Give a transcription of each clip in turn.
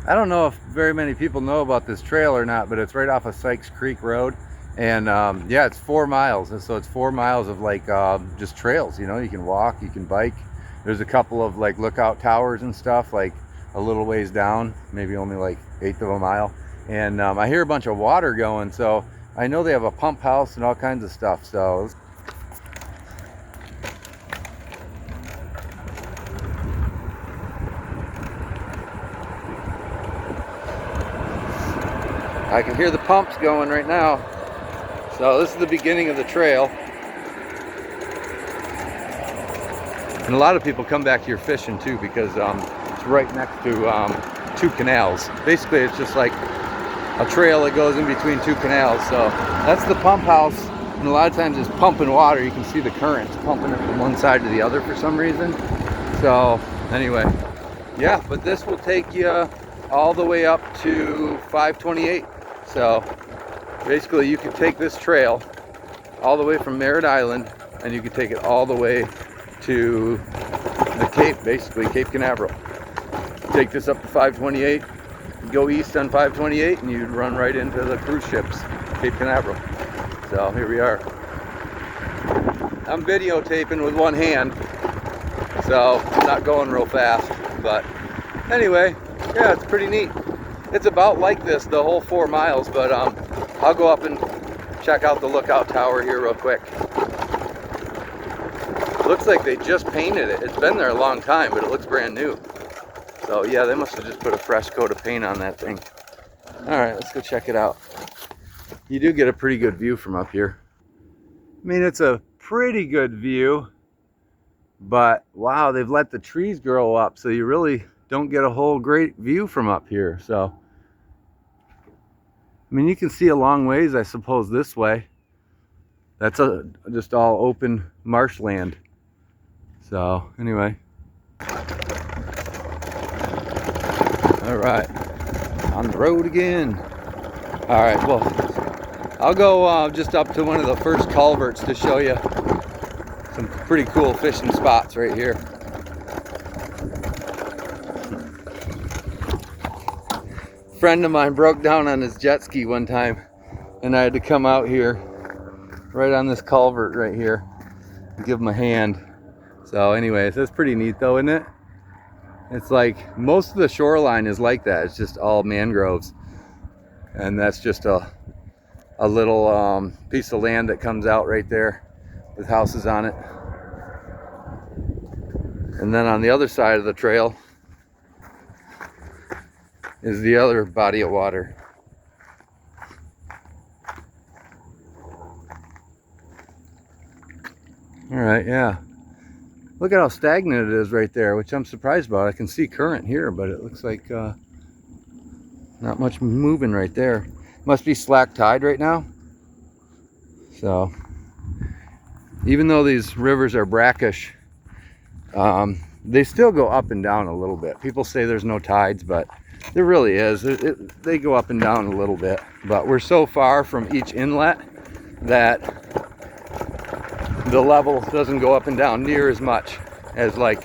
I don't know if very many people know about this trail or not, but it's right off of Sycks Creek Road. And yeah, it's 4 miles. And so it's 4 miles of like just trails, you know, you can walk, you can bike. There's a couple of like lookout towers and stuff like a little ways down, maybe only like 1/8 of a mile. And I hear a bunch of water going, so I know they have a pump house and all kinds of stuff. So I can hear the pumps going right now. So this is the beginning of the trail. And a lot of people come back here fishing too because it's right next to 2 canals. Basically, it's just like a trail that goes in between 2 canals. So that's the pump house. And a lot of times it's pumping water. You can see the currents pumping it from one side to the other for some reason. So anyway, yeah, but this will take you all the way up to 528. So basically you could take this trail all the way from Merritt Island and you could take it all the way to the Cape, basically Cape Canaveral. Take this up to 528, go east on 528 and you'd run right into the cruise ships, Cape Canaveral. So here we are. I'm videotaping with one hand, so I'm not going real fast, but anyway, yeah, it's pretty neat. It's about like this the whole 4 miles, but I'll go up and check out the lookout tower here real quick. Looks like they just painted it. It's been there a long time, but it looks brand new. So yeah, they must have just put a fresh coat of paint on that thing. All right, let's go check it out. You do get a pretty good view from up here. I mean, it's a pretty good view, but wow, they've let the trees grow up, so you really don't get a whole great view from up here. So I mean, you can see a long ways, I suppose, this way. That's just all open marshland. So anyway, all right, on the road again. All right, well, I'll go just up to one of the first culverts to show you some pretty cool fishing spots right here. A friend of mine broke down on his jet ski one time and I had to come out here right on this culvert right here and give him a hand. So anyways, that's pretty neat though, isn't it? It's like most of the shoreline is like that. It's just all mangroves, and that's just a little piece of land that comes out right there with houses on it. And then on the other side of the trail is the other body of water. All right, yeah. Look at how stagnant it is right there, which I'm surprised about. I can see current here, but it looks like not much moving right there. Must be slack tide right now. So even though these rivers are brackish, they still go up and down a little bit. People say there's no tides, but there really is. They go up and down a little bit, but we're so far from each inlet that the level doesn't go up and down near as much as like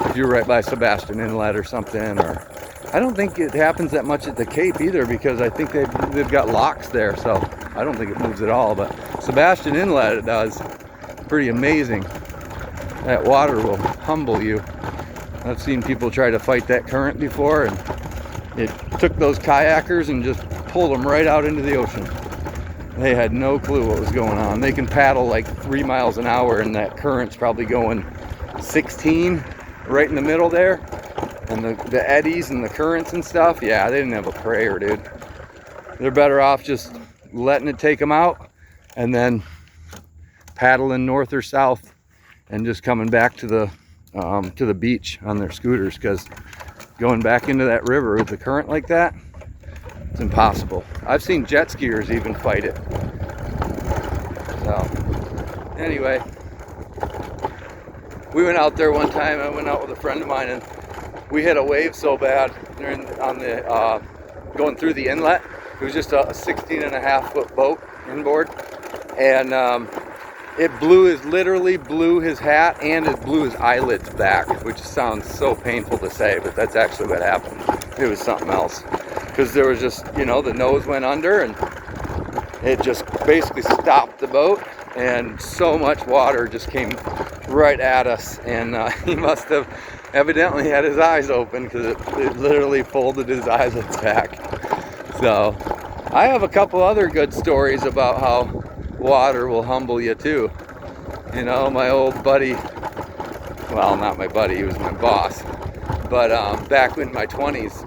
if you're right by Sebastian Inlet or something. Or I don't think it happens that much at the Cape either, because I think they've got locks there, so I don't think it moves at all. But Sebastian Inlet, it does. Pretty amazing. That water will humble you. I've seen people try to fight that current before, and it took those kayakers and just pulled them right out into the ocean. They had no clue what was going on. They can paddle like 3 miles an hour, and that current's probably going 16 right in the middle there. And the eddies and the currents and stuff, yeah, they didn't have a prayer, dude. They're better off just letting it take them out and then paddling north or south and just coming back to the beach on their scooters, because going back into that river with the current like that, it's impossible. I've seen jet skiers even fight it. So anyway, we went out there one time. I went out with a friend of mine, and we hit a wave so bad on the going through the inlet. It was just a 16.5 foot boat inboard, and It literally blew his hat, and it blew his eyelids back, which sounds so painful to say, but that's actually what happened. It was something else. Because there was just, you know, the nose went under and it just basically stopped the boat, and so much water just came right at us, and he must have evidently had his eyes open, because it literally folded his eyelids back. So I have a couple other good stories about how water will humble you too. You know, my old buddy, well, not my buddy, he was my boss, but back in my 20s,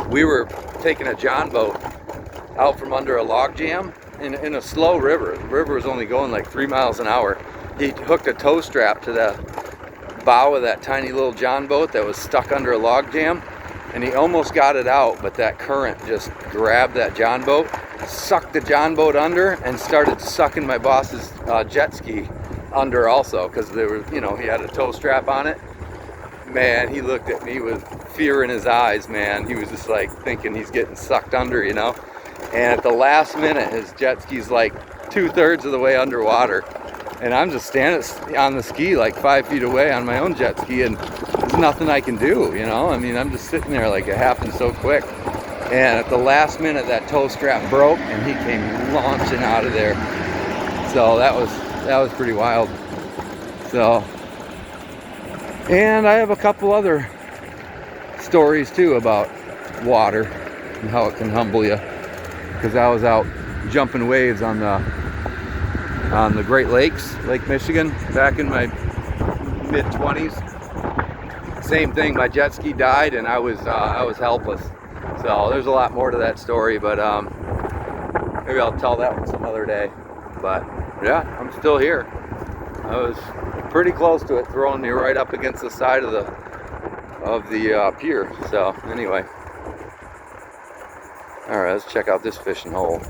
we were taking a John boat out from under a log jam in a slow river. The river was only going like 3 miles an hour. He hooked a tow strap to the bow of that tiny little John boat that was stuck under a log jam, and he almost got it out, but that current just grabbed that John boat, sucked the John boat under, and started sucking my boss's jet ski under also, because there was, you know, he had a tow strap on it. Man, he looked at me with fear in his eyes, man. He was just like thinking he's getting sucked under, you know. And at the last minute, his jet ski's like 2/3 of the way underwater. And I'm just standing on the ski like 5 feet away on my own jet ski, and there's nothing I can do, you know. I mean, I'm just sitting there like it happened so quick. And at the last minute, that tow strap broke, and he came launching out of there. So that was pretty wild. So, and I have a couple other stories too about water and how it can humble you, because I was out jumping waves on the Great Lakes, Lake Michigan, back in my mid-20s. Same thing, my jet ski died, and I was helpless. So there's a lot more to that story, but maybe I'll tell that one some other day. But yeah, I'm still here. I was pretty close to it throwing me right up against the side of the pier. So anyway, all right, let's check out this fishing hole.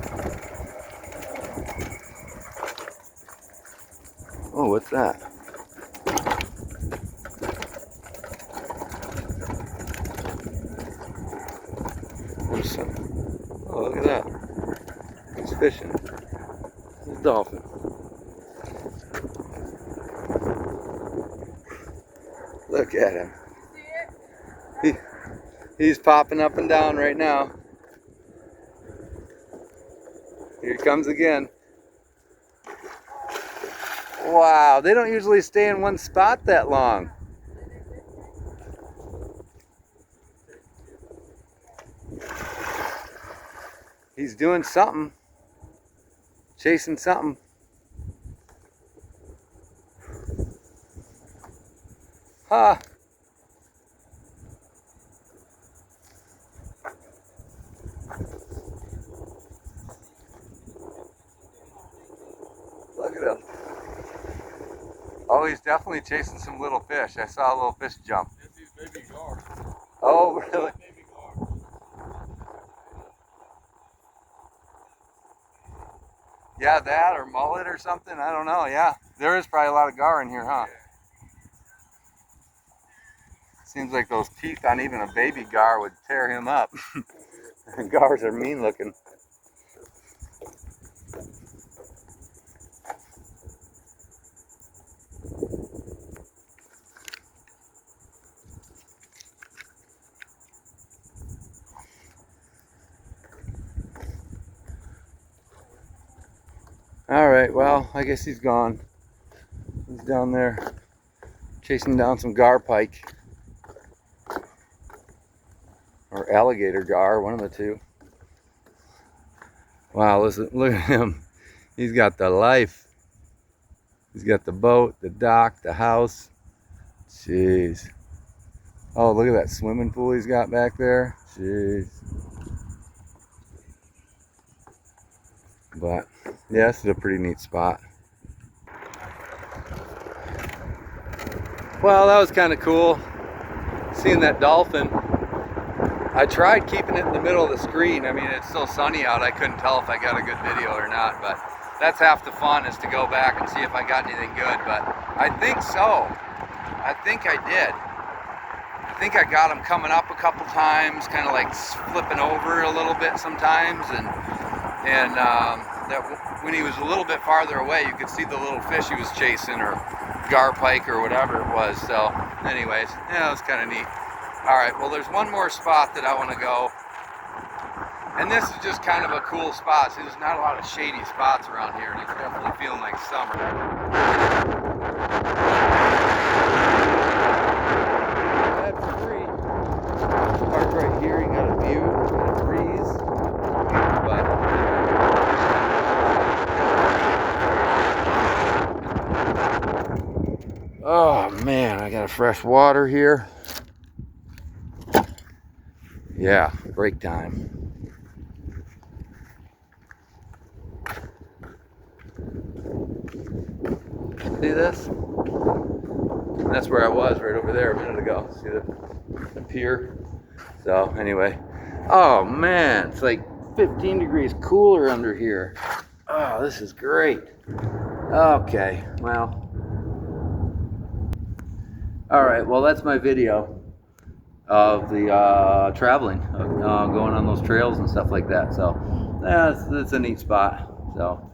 Oh, what's that? There's some. Oh, look at that. He's fishing. He's a dolphin. Look at him. He's popping up and down right now. Here he comes again. Wow, they don't usually stay in one spot that long. He's doing something. Chasing something. Ha! Look at him. Oh, he's definitely chasing some little fish. I saw a little fish jump. It's his baby gar. Oh, really? Baby gar. Yeah, that or mullet or something. I don't know. Yeah, there is probably a lot of gar in here, huh? Yeah. Seems like those teeth on even a baby gar would tear him up. Gars are mean looking. All right, well, I guess he's gone. He's down there chasing down some gar pike. Or alligator gar, one of the two. Wow, listen, look at him. He's got the life. He's got the boat, the dock, the house. Jeez. Oh, look at that swimming pool he's got back there. Jeez. But yeah, this is a pretty neat spot. Well, that was kind of cool seeing that dolphin. I tried keeping it in the middle of the screen. I mean, it's so sunny out, I couldn't tell if I got a good video or not, but that's half the fun, is to go back and see if I got anything good. But I think so. I think I did. I think I got him coming up a couple times, kind of like flipping over a little bit sometimes, and that when he was a little bit farther away, you could see the little fish he was chasing, or gar pike or whatever it was. So anyways, yeah, it was kind of neat. All right, well, there's one more spot that I want to go. And this is just kind of a cool spot. See, there's not a lot of shady spots around here, and it's definitely feeling like summer. That's free. Park right here, you got a view, got a breeze. But oh man, I got a fresh water here. Yeah, break time. See this? That's where I was right over there a minute ago. See the pier? So anyway, oh man, it's like 15 degrees cooler under here. Oh, this is great. Okay, well. All right, well, that's my video of the traveling, going on those trails and stuff like that. So that's a neat spot. So